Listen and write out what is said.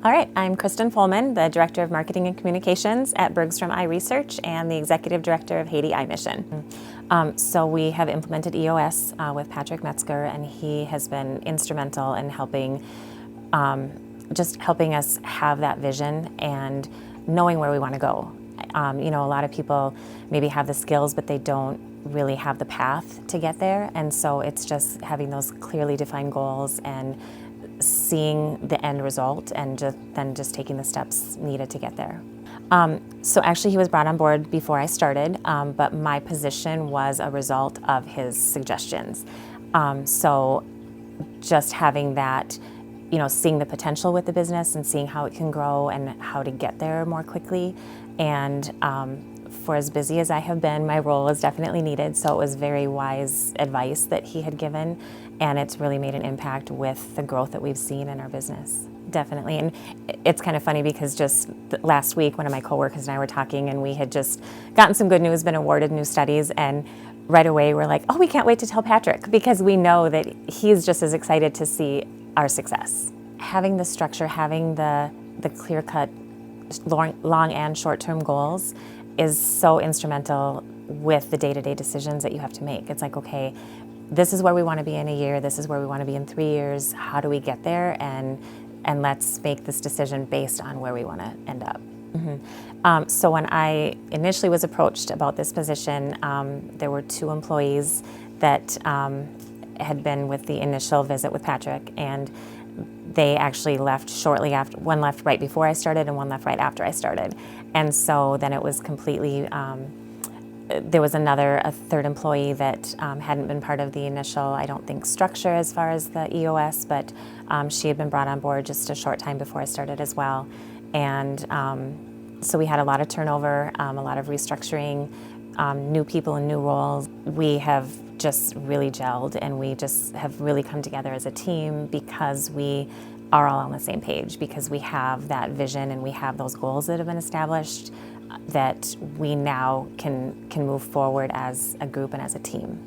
All right, I'm Kristen Folman, the Director of Marketing and Communications at Bergstrom Eye Research and the Executive Director of Haiti Eye Mission. So we have implemented EOS with Patrick Metzger, and he has been instrumental in helping, just helping us have that vision and knowing where we want to go. You know, a lot of people maybe have the skills, but they don't really have the path to get there. And so it's just having those clearly defined goals and seeing the end result and then just taking the steps needed to get there. So actually he was brought on board before I started, but my position was a result of his suggestions. So just having that, you know, seeing the potential with the business and seeing how it can grow and how to get there more quickly. And for as busy as I have been, my role is definitely needed. So it was very wise advice that he had given, and it's really made an impact with the growth that we've seen in our business. Definitely. And it's kind of funny because just last week, one of my coworkers and I were talking, and we had just gotten some good news, been awarded new studies, and right away we're like, oh, we can't wait to tell Patrick, because we know that he's just as excited to see our success. Having the structure, having the clear-cut long and short-term goals is so instrumental with the day-to-day decisions that you have to make. It's like, okay, this is where we want to be in a year, this is where we want to be in 3 years, how do we get there, and let's make this decision based on where we want to end up. So when I initially was approached about this position, there were 2 employees that had been with the initial visit with Patrick, and they actually left shortly after. One left right before I started and one left right after I started. And so then it was completely, there was a third employee that hadn't been part of the initial, I don't think, structure as far as the EOS, but she had been brought on board just a short time before I started as well. And so we had a lot of turnover, a lot of restructuring, new people and new roles. We have just really gelled, and we just have really come together as a team because we are all on the same page, because we have that vision and we have those goals that have been established that we now can move forward as a group and as a team.